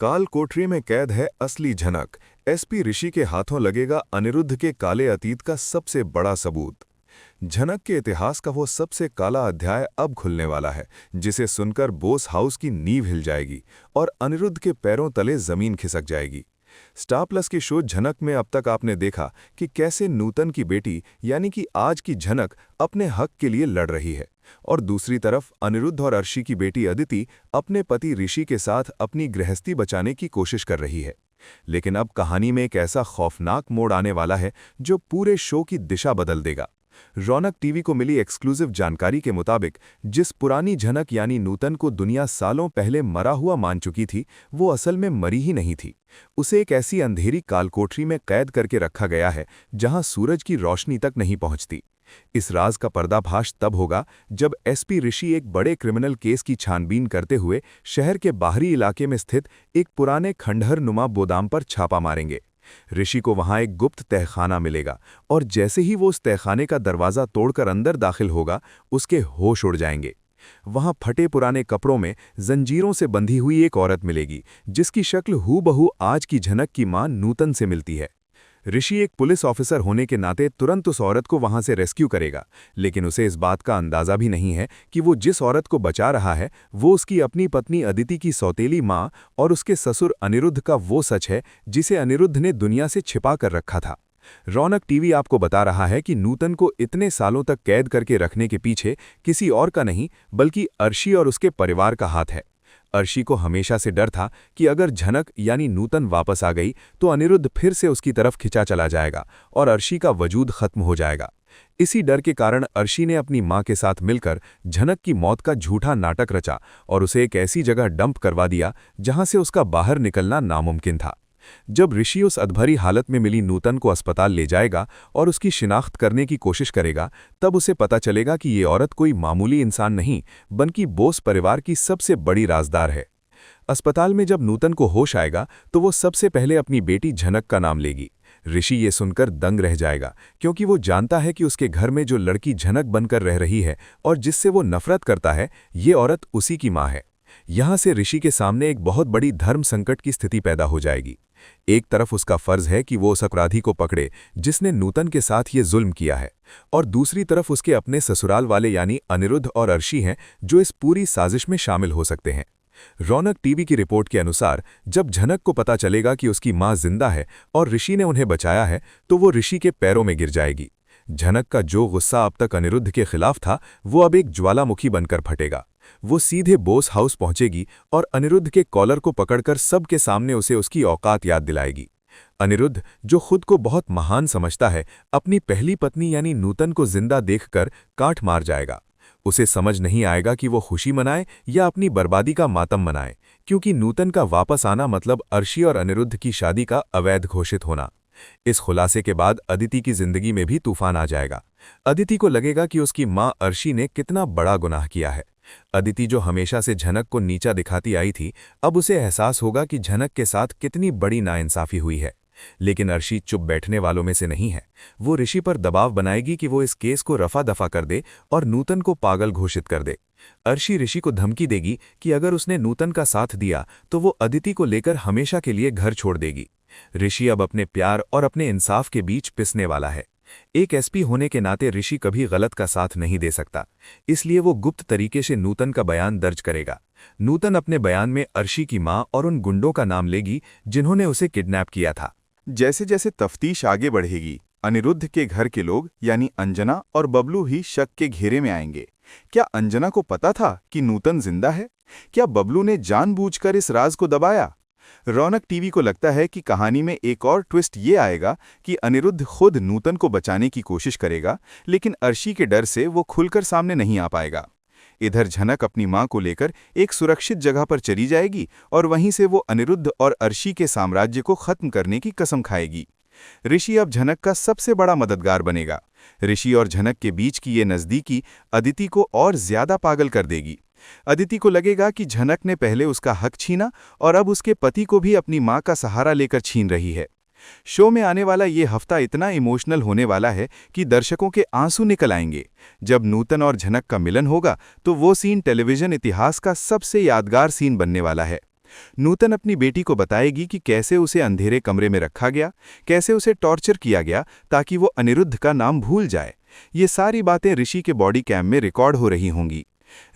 काल कोठरी में कैद है असली झनक। एसपी ऋषि के हाथों लगेगा अनिरुद्ध के काले अतीत का सबसे बड़ा सबूत। झनक के इतिहास का वो सबसे काला अध्याय अब खुलने वाला है, जिसे सुनकर बोस हाउस की नींव हिल जाएगी और अनिरुद्ध के पैरों तले जमीन खिसक जाएगी। स्टार प्लस के शो झनक में अब तक आपने देखा कि कैसे नूतन की बेटी यानी कि आज की झनक अपने हक के लिए लड़ रही है, और दूसरी तरफ अनिरुद्ध और अर्शी की बेटी अदिति अपने पति ऋषि के साथ अपनी गृहस्थी बचाने की कोशिश कर रही है। लेकिन अब कहानी में एक ऐसा खौफनाक मोड़ आने वाला है जो पूरे शो की दिशा बदल देगा। रौनक टीवी को मिली एक्सक्लूसिव जानकारी के मुताबिक जिस पुरानी झनक यानी नूतन को दुनिया सालों पहले मरा हुआ मान चुकी थी, वो असल में मरी ही नहीं थी। उसे एक ऐसी अंधेरी कालकोठरी में कैद करके रखा गया है जहां सूरज की रोशनी तक नहीं पहुंचती। इस राज का पर्दाफाश तब होगा जब एसपी ऋषि एक बड़े क्रिमिनल केस की छानबीन करते हुए शहर के बाहरी इलाके में स्थित एक पुराने खंडहर नुमा गोदाम पर छापा मारेंगे। ऋषि को वहां एक गुप्त तहखाना मिलेगा, और जैसे ही वो उस तहखाने का दरवाजा तोड़कर अंदर दाखिल होगा, उसके होश उड़ जाएंगे। वहां फटे पुराने कपड़ों में जंजीरों से बंधी हुई एक औरत मिलेगी, जिसकी शक्ल हूबहू आज की झनक की मां नूतन से मिलती है। ऋषि एक पुलिस ऑफिसर होने के नाते तुरंत उस औरत को वहां से रेस्क्यू करेगा, लेकिन उसे इस बात का अंदाजा भी नहीं है कि वो जिस औरत को बचा रहा है वो उसकी अपनी पत्नी अदिति की सौतेली मां और उसके ससुर अनिरुद्ध का वो सच है जिसे अनिरुद्ध ने दुनिया से छिपा कर रखा था। रौनक टीवी आपको बता रहा है कि नूतन को इतने सालों तक कैद करके रखने के पीछे किसी और का नहीं बल्कि अर्शी और उसके परिवार का हाथ है। अर्शी को हमेशा से डर था कि अगर झनक यानी नूतन वापस आ गई तो अनिरुद्ध फिर से उसकी तरफ खिंचा चला जाएगा और अर्शी का वजूद खत्म हो जाएगा। इसी डर के कारण अर्शी ने अपनी मां के साथ मिलकर झनक की मौत का झूठा नाटक रचा और उसे एक ऐसी जगह डंप करवा दिया जहां से उसका बाहर निकलना नामुमकिन था। जब ऋषि उस अधभरी हालत में मिली नूतन को अस्पताल ले जाएगा और उसकी शिनाख्त करने की कोशिश करेगा, तब उसे पता चलेगा कि ये औरत कोई मामूली इंसान नहीं बल्कि बोस परिवार की सबसे बड़ी राजदार है। अस्पताल में जब नूतन को होश आएगा तो वो सबसे पहले अपनी बेटी झनक का नाम लेगी। ऋषि ये सुनकर दंग रह जाएगा, क्योंकि वो जानता है कि उसके घर में जो लड़की झनक बनकर रह रही है और जिससे वो नफरत करता है, ये औरत उसी की मां है। यहां से ऋषि के सामने एक बहुत बड़ी धर्म संकट की स्थिति पैदा हो जाएगी। एक तरफ उसका फर्ज है कि वो उस अपराधी को पकड़े जिसने नूतन के साथ ये जुल्म किया है, और दूसरी तरफ उसके अपने ससुराल वाले यानी अनिरुद्ध और अर्शी हैं जो इस पूरी साजिश में शामिल हो सकते हैं। रौनक टीवी की रिपोर्ट के अनुसार जब झनक को पता चलेगा कि उसकी मां जिंदा है और ऋषि ने उन्हें बचाया है, तो वो ऋषि के पैरों में गिर जाएगी। झनक का जो गुस्सा अब तक अनिरुद्ध के खिलाफ था, वो अब एक ज्वालामुखी बनकर फटेगा। वो सीधे बोस हाउस पहुंचेगी और अनिरुद्ध के कॉलर को पकड़कर सबके सामने उसे उसकी औकात याद दिलाएगी। अनिरुद्ध, जो खुद को बहुत महान समझता है, अपनी पहली पत्नी यानी नूतन को जिंदा देखकर काट मार जाएगा। उसे समझ नहीं आएगा कि वो खुशी मनाए या अपनी बर्बादी का मातम मनाए, क्योंकि नूतन का वापस आना मतलब अर्शी और अनिरुद्ध की शादी का अवैध घोषित होना। इस खुलासे के बाद अदिति की जिंदगी में भी तूफान आ जाएगा। अदिति को लगेगा कि उसकी मां अर्शी ने कितना बड़ा गुनाह किया है। अदिति, जो हमेशा से झनक को नीचा दिखाती आई थी, अब उसे एहसास होगा कि झनक के साथ कितनी बड़ी नाइंसाफी हुई है। लेकिन अर्शी चुप बैठने वालों में से नहीं है। वो ऋषि पर दबाव बनाएगी कि वो इस केस को रफा दफा कर दे और नूतन को पागल घोषित कर दे। अर्शी ऋषि को धमकी देगी कि अगर उसने नूतन का साथ दिया तो वो अदिति को लेकर हमेशा के लिए घर छोड़ देगी। ऋषि अब अपने प्यार और अपने इंसाफ के बीच पिसने वाला है। एक एसपी होने के नाते ऋषि कभी गलत का साथ नहीं दे सकता, इसलिए वो गुप्त तरीके से नूतन का बयान दर्ज करेगा। नूतन अपने बयान में अर्शी की मां और उन गुंडों का नाम लेगी जिन्होंने उसे किडनैप किया था। जैसे जैसे तफ्तीश आगे बढ़ेगी, अनिरुद्ध के घर के लोग यानी अंजना और बबलू ही शक के घेरे में आएंगे। क्या अंजना को पता था कि नूतन जिंदा है? क्या बबलू ने जानबूझकर इस राज को दबाया? रौनक टीवी को लगता है कि कहानी में एक और ट्विस्ट ये आएगा कि अनिरुद्ध खुद नूतन को बचाने की कोशिश करेगा, लेकिन अर्शी के डर से वो खुलकर सामने नहीं आ पाएगा। इधर झनक अपनी मां को लेकर एक सुरक्षित जगह पर चली जाएगी और वहीं से वो अनिरुद्ध और अर्शी के साम्राज्य को खत्म करने की कसम खाएगी। ऋषि अब झनक का सबसे बड़ा मददगार बनेगा। ऋषि और झनक के बीच की ये नज़दीकी अदिति को और ज्यादा पागल कर देगी। अदिति को लगेगा कि झनक ने पहले उसका हक छीना और अब उसके पति को भी अपनी मां का सहारा लेकर छीन रही है। शो में आने वाला ये हफ्ता इतना इमोशनल होने वाला है कि दर्शकों के आंसू निकल आएंगे। जब नूतन और झनक का मिलन होगा तो वो सीन टेलीविजन इतिहास का सबसे यादगार सीन बनने वाला है। नूतन अपनी बेटी को बताएगी कि कैसे उसे अंधेरे कमरे में रखा गया, कैसे उसे टॉर्चर किया गया ताकि वो अनिरुद्ध का नाम भूल जाए। ये सारी बातें ऋषि के बॉडी कैम में रिकॉर्ड हो रही होंगी।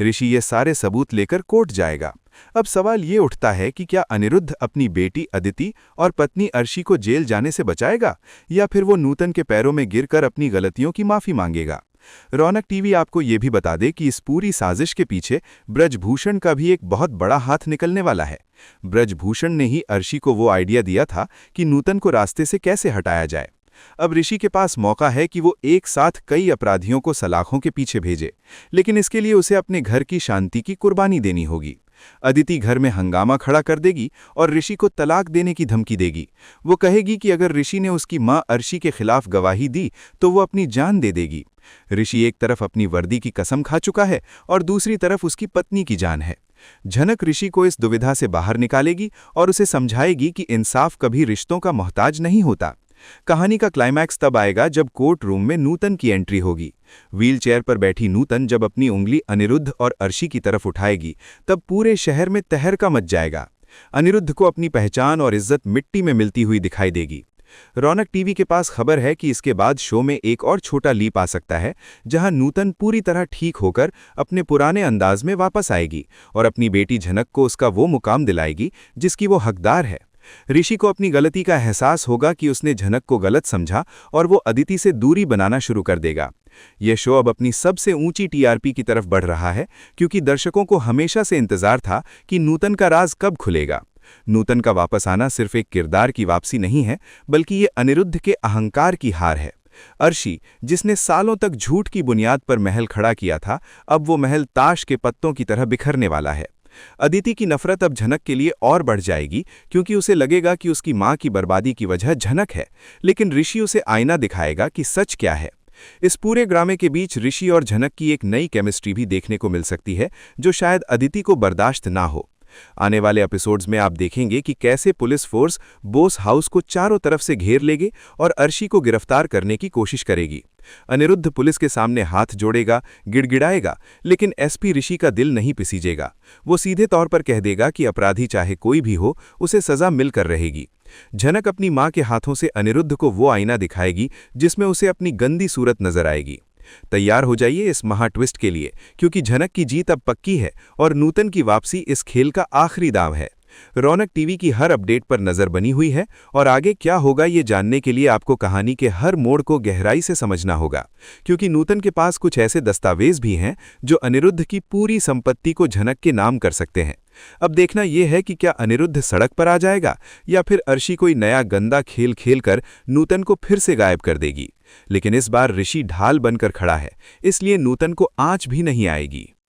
ऋषि ये सारे सबूत लेकर कोर्ट जाएगा। अब सवाल ये उठता है कि क्या अनिरुद्ध अपनी बेटी अदिति और पत्नी अर्शी को जेल जाने से बचाएगा, या फिर वो नूतन के पैरों में गिरकर अपनी गलतियों की माफी मांगेगा। रौनक टीवी आपको ये भी बता दे कि इस पूरी साजिश के पीछे ब्रजभूषण का भी एक बहुत बड़ा हाथ निकलने वाला है। ब्रजभूषण ने ही अर्शी को वो आइडिया दिया था कि नूतन को रास्ते से कैसे हटाया जाए। अब ऋषि के पास मौका है कि वो एक साथ कई अपराधियों को सलाखों के पीछे भेजे, लेकिन इसके लिए उसे अपने घर की शांति की कुर्बानी देनी होगी। अदिति घर में हंगामा खड़ा कर देगी और ऋषि को तलाक देने की धमकी देगी। वो कहेगी कि अगर ऋषि ने उसकी मां अर्शी के खिलाफ गवाही दी तो वो अपनी जान दे देगी। ऋषि एक तरफ अपनी वर्दी की कसम खा चुका है और दूसरी तरफ उसकी पत्नी की जान है। झनक ऋषि को इस दुविधा से बाहर निकालेगी और उसे समझाएगी कि इंसाफ कभी रिश्तों का मोहताज नहीं होता। कहानी का क्लाइमैक्स तब आएगा जब कोर्ट रूम में नूतन की एंट्री होगी। व्हीलचेयर पर बैठी नूतन जब अपनी उंगली अनिरुद्ध और अर्शी की तरफ उठाएगी तब पूरे शहर में तहरका मच जाएगा। अनिरुद्ध को अपनी पहचान और इज्जत मिट्टी में मिलती हुई दिखाई देगी। रौनक टीवी के पास खबर है कि इसके बाद शो में एक और छोटा लीप आ सकता है, जहां नूतन पूरी तरह ठीक होकर अपने पुराने अंदाज में वापस आएगी और अपनी बेटी झनक को उसका वो मुकाम दिलाएगी जिसकी वो हकदार है। ऋषि को अपनी गलती का एहसास होगा कि उसने झनक को गलत समझा और वो अदिति से दूरी बनाना शुरू कर देगा। यह शो अब अपनी सबसे ऊंची टीआरपी की तरफ बढ़ रहा है, क्योंकि दर्शकों को हमेशा से इंतजार था कि नूतन का राज कब खुलेगा। नूतन का वापस आना सिर्फ एक किरदार की वापसी नहीं है, बल्कि ये अनिरुद्ध के अहंकार की हार है। अर्शी, जिसने सालों तक झूठ की बुनियाद पर महल खड़ा किया था, अब वो महल ताश के पत्तों की तरह बिखरने वाला है। अदिति की नफरत अब झनक के लिए और बढ़ जाएगी, क्योंकि उसे लगेगा कि उसकी मां की बर्बादी की वजह झनक है, लेकिन ऋषि उसे आईना दिखाएगा कि सच क्या है। इस पूरे ड्रामे के बीच ऋषि और झनक की एक नई केमिस्ट्री भी देखने को मिल सकती है, जो शायद अदिति को बर्दाश्त ना हो। आने वाले एपिसोड्स में आप देखेंगे कि कैसे पुलिस फोर्स बोस हाउस को चारों तरफ से घेर लेगी और अर्शी को गिरफ्तार करने की कोशिश करेगी। अनिरुद्ध पुलिस के सामने हाथ जोड़ेगा, गिड़गिड़ाएगा, लेकिन एसपी ऋषि का दिल नहीं पिसीजेगा। वो सीधे तौर पर कह देगा कि अपराधी चाहे कोई भी हो, उसे सजा मिलकर रहेगी। झनक अपनी मां के हाथों से अनिरुद्ध को वो आईना दिखाएगी जिसमें उसे अपनी गंदी सूरत नजर आएगी। तैयार हो जाइए इस महा ट्विस्ट के लिए, क्योंकि झनक की जीत अब पक्की है और नूतन की वापसी इस खेल का आखिरी दांव है। रौनक टीवी की हर अपडेट पर नजर बनी हुई है और आगे क्या होगा ये जानने के लिए आपको कहानी के हर मोड़ को गहराई से समझना होगा, क्योंकि नूतन के पास कुछ ऐसे दस्तावेज भी हैं जो अनिरुद्ध की पूरी संपत्ति को झनक के नाम कर सकते हैं। अब देखना यह है कि क्या अनिरुद्ध सड़क पर आ जाएगा या फिर अर्शी कोई नया गंदा खेल खेलकर नूतन को फिर से गायब कर देगी। लेकिन इस बार ऋषि ढाल बनकर खड़ा है, इसलिए नूतन को आंच भी नहीं आएगी।